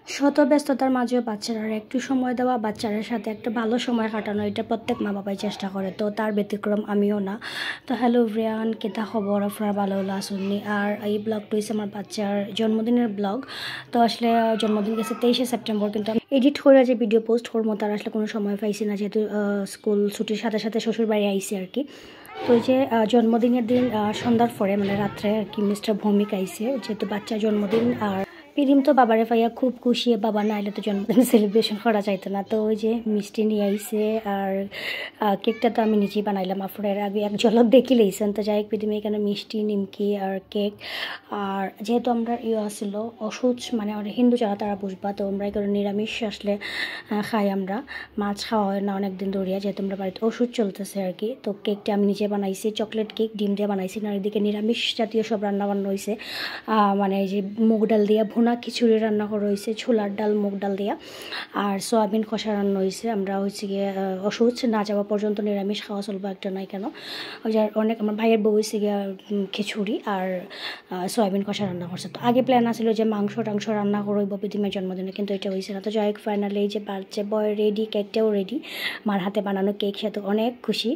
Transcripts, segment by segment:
শত ব্যস্ততার মাঝেও বাচ্চারা একটু সময় দেওয়া, বাচ্চাদের সাথে একটা ভালো সময় কাটানো, এটা প্রত্যেক মা বাবাই চেষ্টা করে। তো তার ব্যতিক্রম আমিও না। তো হ্যালো এভরিওয়ান, কেতা খবর আপনারা ভালো আসুননি। আর এই ব্লগটা হচ্ছে আমার বাচ্চার জন্মদিনের ব্লগ। তো আসলে জন্মদিন গেছে 23শে সেপ্টেম্বর, কিন্তু আমি এডিট করে যে ভিডিও পোস্ট করবো তার আসলে কোনো সময় পাইছি না, যেহেতু স্কুল ছুটির সাথে সাথে শ্বশুর বাড়ি আইসি আর কি। তো এই যে জন্মদিনের দিন সন্ধ্যার পরে মানে রাত্রে আর কি মিস্টার ভৌমিক আইসে, যেহেতু বাচ্চার জন্মদিন। আর পিরিম তো বাবারে পাইয়া খুব খুশি, বাবা না এলে তো জন্মদিন সেলিব্রেশন করা যাইতো না। তো ওই যে মিষ্টি নিয়ে আইসে, আর কেকটা তো আমি নিজেই বানাইলাম, আপনার আগে এক ঝলক দেখি লইছেন। তো যাই হোক, পিরিমে এখানে মিষ্টি, নিমকি আর কেক। আর যেহেতু আমরা আসছিল অসুচ মানে হিন্দু যারা তারা বুঝবা, তো আমরা এখানে নিরামিষ আসলে খাই, আমরা মাছ খাওয়া হয় না অনেক দিন ধরিয়া, যেহেতু আমরা বাড়িতে ওষুধ চলতেছে আর কি। তো কেকটা আমি নিজে বানাইছি, চকলেট কেক ডিম দিয়ে বানাইছি। আর এদিকে নিরামিষ জাতীয় সব রান্না বান্না হয়েছে, মানে এই যে মুগ ডাল দিয়া ভুনা খিচুড়ি রান্না করা হয়েছে, ছোলার ডাল মুগ ডাল দিয়া, আর সয়াবিন কষা রান্না হয়েছে। আমরা হচ্ছে গিয়ে ওষুধ না যাওয়া পর্যন্ত নিরামিষ খাওয়া চলবো, একটা নাই কেন। ওই যে অনেক আমার ভাইয়ের বউ হয়েছে গিয়ে খিচুড়ি আর সয়াবিন কষা রান্না করছে। তো আগে প্ল্যান আসছিল যে মাংস টাংস রান্না করবো প্রীতিমের জন্মদিনে, কিন্তু এটা হয়েছে না। তো যাই হোক, ফাইনালি এই যে বাচ্চা বয় রেডি, কেকটাও রেডি, মার হাতে বানানো কেক, সে তো অনেক খুশি।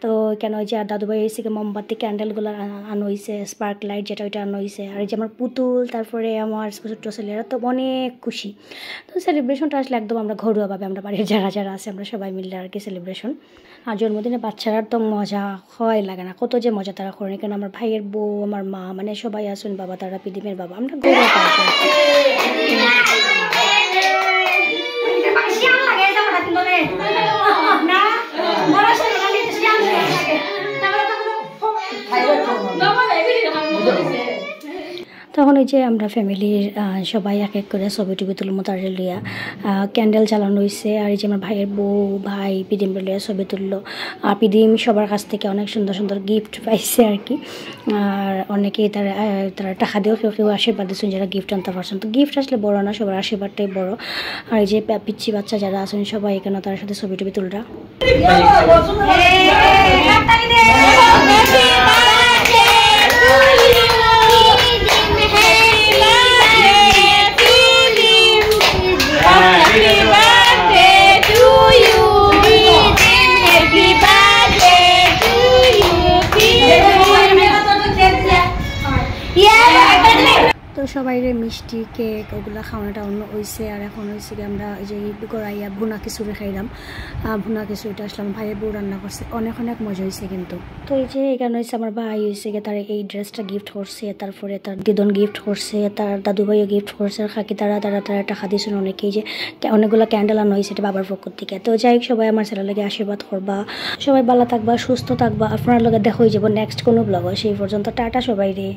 তো কেন ওই যে দাদুভাই হয়েছে কি মোমবাতি ক্যান্ডেলগুলো আনা হয়েছে, স্পার্ক লাইট যেটা ওইটা আনা হয়েছে। আর এই যে আমার পুতুল, তারপরে আমার ছোটো ছেলেরা তো অনেক খুশি। তো সেলিব্রেশনটা আসলে একদম আমরা ঘরোয়াভাবে আমরা বাড়ির যারা যারা আছে আমরা সবাই মিললে আর কি সেলিব্রেশন। আর জন্মদিনে বাচ্চারা তো মজা হয় লাগে না, কত যে মজা তারা করে। কেন আমার ভাইয়ের বউ, আমার মা, মানে সবাই আসুন বাবা, তারা পিদিমের বাবা, আমরা ঘরোয়া তখন ওই যে আমরা ফ্যামিলির সবাই এক এক করে ছবি টবি তুলবো, তার লিয়া ক্যান্ডেল জ্বালানো হয়েছে। আর এই যে আমার ভাইয়ের বউ ভাই পিদিম লিয়া ছবি তুললো। আর পিদিম সবার কাছ থেকে অনেক সুন্দর সুন্দর গিফট পাইছে আর কি। আর অনেকেই তারা টাকা দিয়েও কেউ কেউ আশীর্বাদ দিচ্ছেন যারা গিফট আনতে পারছেন। তো গিফট আসলে বড় না, সবার আশীর্বাদটাই বড়। আর এই যে পিচ্ছি বাচ্চা যারা আছেন সবাই এখানে তার সাথে ছবি টবি তুলরা। তো সবাই মিষ্টি কেক ওগুলো খাওয়ানোটা অন্য হয়েছে। আর এখন হয়েছে কি আমরা এই যে গড়াইয়া ভুনা খিচুড়ি খাইলাম। ভুনা খিচুড়িটা আসলাম ভাইয়ের বউ রান্না করছে, অনেক অনেক মজা হয়েছে কিন্তু। তো এই যে এখানে হয়েছে আমার ভাই হয়েছে গিয়ে তার এই ড্রেসটা গিফট করছে, তারপরে তার দিদন গিফট করছে, তার দাদু ভাইও গিফট করছে, আর খাকি তারা টাকা দিয়েছেন অনেকেই। যে অনেকগুলো ক্যান্ডেল আনা হয়েছে এটা বাবার পক্ষ থেকে। তো যাই সবাই আমার ছেলের লাগে আশীর্বাদ করবা, সবাই ভালো থাকবা, সুস্থ থাকবা। আপনার লগে দেখা হয়ে যাবো নেক্সট কোনো ব্লগ। সেই পর্যন্ত টাটা সবাই রে।